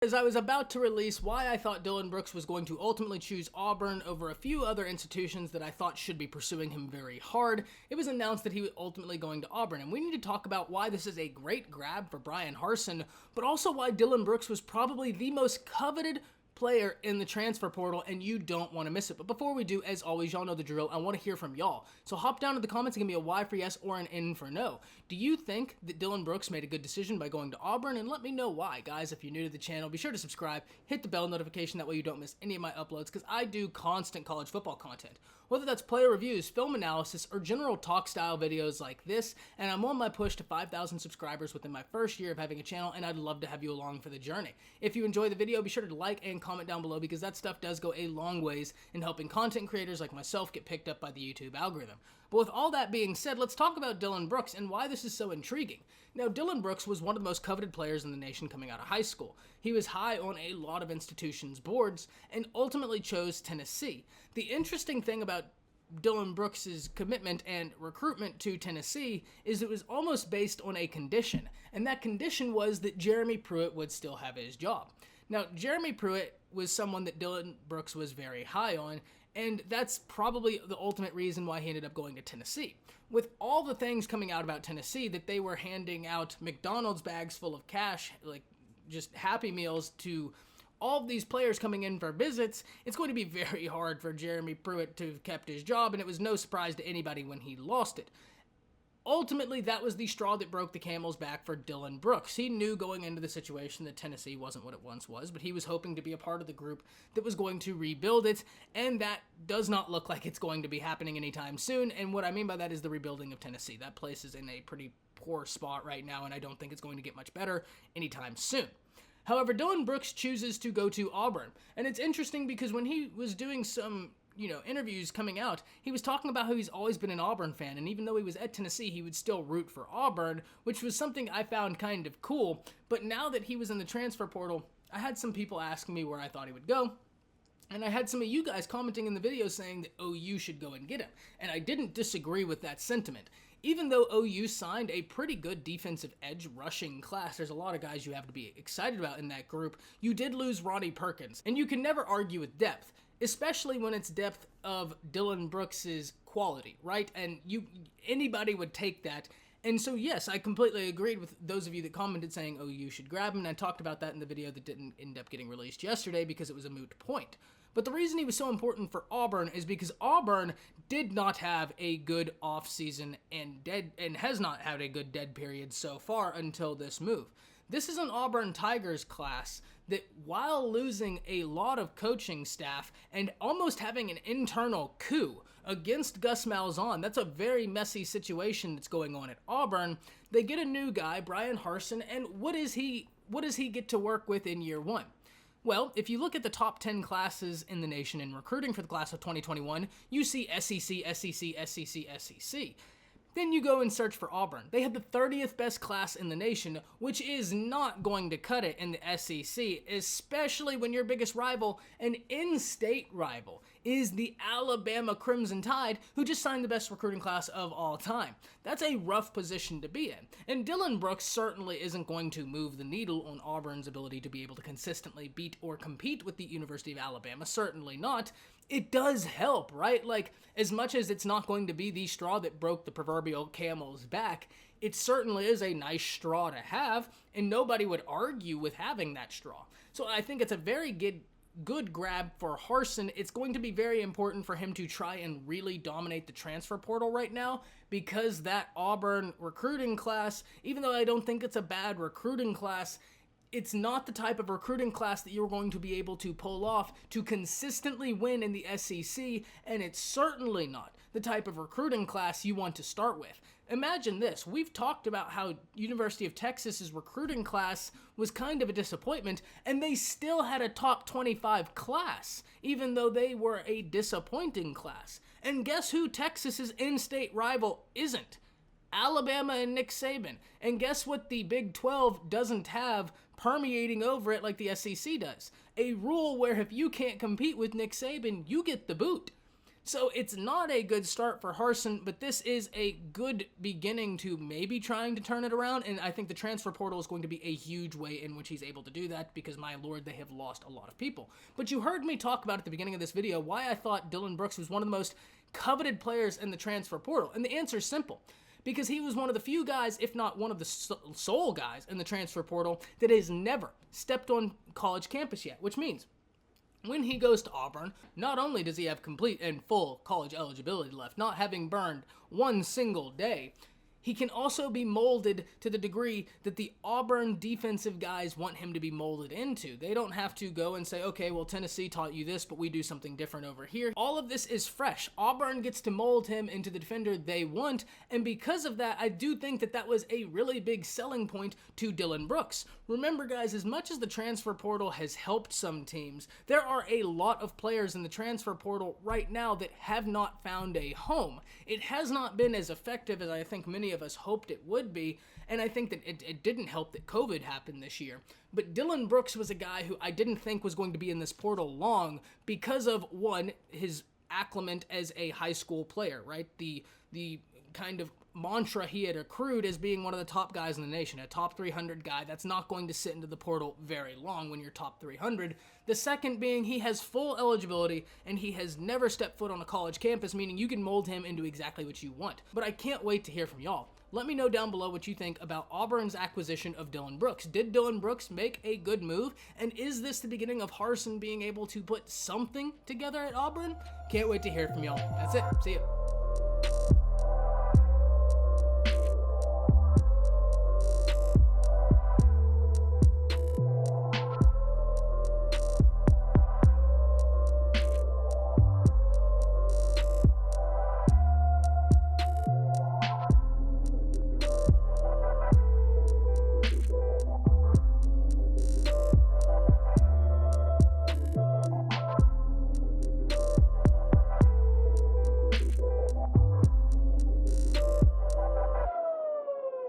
As I was about to release why I thought Dillon Brooks was going to ultimately choose Auburn over a few other institutions that I thought should be pursuing him very hard, it was announced that he was ultimately going to Auburn, and we need to talk about why this is a great grab for Bryan Harsin, but also why Dillon Brooks was probably the most coveted player in the transfer portal, and you don't want to miss it. But before we do, as always, y'all know the drill. I want to hear from y'all. So hop down to the comments and give me a Y for yes or an N for no. Do you think that Dillon Brooks made a good decision by going to Auburn? And let me know why. Guys, if you're new to the channel, be sure to subscribe, hit the bell notification, that way you don't miss any of my uploads, because I do constant college football content. Whether that's player reviews, film analysis, or general talk style videos like this, and I'm on my push to 5,000 subscribers within my first year of having a channel, and I'd love to have you along for the journey. If you enjoy the video, be sure to like and comment down below, because that stuff does go a long ways in helping content creators like myself get picked up by the YouTube algorithm. But with all that being said, let's talk about Dillon Brooks and why this is so intriguing. Now, Dillon Brooks was one of the most coveted players in the nation coming out of high school. He was high on a lot of institutions' boards and ultimately chose Tennessee. The interesting thing about Dillon Brooks' commitment and recruitment to Tennessee is it was almost based on a condition, and that condition was that Jeremy Pruitt would still have his job. Now, Jeremy Pruitt was someone that Dillon Brooks was very high on, and that's probably the ultimate reason why he ended up going to Tennessee. With all the things coming out about Tennessee, that they were handing out McDonald's bags full of cash, like just Happy Meals to all of these players coming in for visits, it's going to be very hard for Jeremy Pruitt to have kept his job, and it was no surprise to anybody when he lost it. Ultimately, that was the straw that broke the camel's back for Dillon Brooks. He knew going into the situation that Tennessee wasn't what it once was, but he was hoping to be a part of the group that was going to rebuild it, and that does not look like it's going to be happening anytime soon, and what I mean by that is the rebuilding of Tennessee. That place is in a pretty poor spot right now, and I don't think it's going to get much better anytime soon. However, Dillon Brooks chooses to go to Auburn, and it's interesting because when he was doing some interviews coming out, he was talking about how he's always been an Auburn fan, and even though he was at Tennessee, he would still root for Auburn, which was something I found kind of cool. But now that he was in the transfer portal, I had some people asking me where I thought he would go, and I had some of you guys commenting in the video saying that OU should go and get him, and I didn't disagree with that sentiment. Even though OU signed a pretty good defensive edge rushing class, there's a lot of guys you have to be excited about in that group, you did lose Ronnie Perkins, and you can never argue with depth, especially when it's depth of Dillon Brooks' quality, right? And anybody would take that. And so, yes, I completely agreed with those of you that commented saying, oh, you should grab him, and I talked about that in the video that didn't end up getting released yesterday because it was a moot point. But the reason he was so important for Auburn is because Auburn did not have a good offseason and has not had a good dead period so far until this move. This is an Auburn Tigers class that, while losing a lot of coaching staff and almost having an internal coup against Gus Malzahn, that's a very messy situation that's going on at Auburn, they get a new guy, Bryan Harsin, and what does he get to work with in year one? Well, if you look at the top 10 classes in the nation in recruiting for the class of 2021, you see SEC, SEC, SEC, SEC. Then you go and search for Auburn. They had the 30th best class in the nation, which is not going to cut it in the SEC, especially when your biggest rival, an in-state rival, is the Alabama Crimson Tide, who just signed the best recruiting class of all time. That's a rough position to be in. And Dillon Brooks certainly isn't going to move the needle on Auburn's ability to be able to consistently beat or compete with the University of Alabama. Certainly not. It does help, right? Like, as much as it's not going to be the straw that broke the proverbial camel's back, it certainly is a nice straw to have, and nobody would argue with having that straw. So I think it's a very good grab for Harsin. It's going to be very important for him to try and really dominate the transfer portal right now, because that Auburn recruiting class, even though I don't think it's a bad recruiting class, it's not the type of recruiting class that you're going to be able to pull off to consistently win in the SEC, and it's certainly not the type of recruiting class you want to start with. Imagine this. We've talked about how University of Texas's recruiting class was kind of a disappointment, and they still had a top 25 class, even though they were a disappointing class. And guess who Texas's in-state rival isn't? Alabama and Nick Saban. And guess what the Big 12 doesn't have permeating over it like the SEC does? A rule where if you can't compete with Nick Saban, you get the boot. So it's not a good start for Harsin, but this is a good beginning to maybe trying to turn it around, and I think the transfer portal is going to be a huge way in which he's able to do that, because my lord, they have lost a lot of people. But you heard me talk about at the beginning of this video why I thought Dillon Brooks was one of the most coveted players in the transfer portal, and the answer is simple. Because he was one of the few guys, if not one of the sole guys in the transfer portal that has never stepped on college campus yet, which means when he goes to Auburn, not only does he have complete and full college eligibility left, not having burned one single day, he can also be molded to the degree that the Auburn defensive guys want him to be molded into. They don't have to go and say, okay, well, Tennessee taught you this, but we do something different over here. All of this is fresh. Auburn gets to mold him into the defender they want, and because of that, I do think that that was a really big selling point to Dillon Brooks. Remember, guys, as much as the transfer portal has helped some teams, there are a lot of players in the transfer portal right now that have not found a home. It has not been as effective as I think many of us hoped it would be, and I think that it didn't help that COVID happened this year. But Dillon Brooks was a guy who I didn't think was going to be in this portal long because of, one, his acclimate as a high school player, right? The kind of mantra he had accrued as being one of the top guys in the nation, a top 300 guy. That's not going to sit into the portal very long when you're top 300. The second being he has full eligibility and he has never stepped foot on a college campus, meaning you can mold him into exactly what you want. But I can't wait to hear from y'all. Let me know down below what you think about Auburn's acquisition of Dillon Brooks. Did Dillon Brooks make a good move? And is this the beginning of Harsin being able to put something together at Auburn? Can't wait to hear from y'all. That's it. See ya.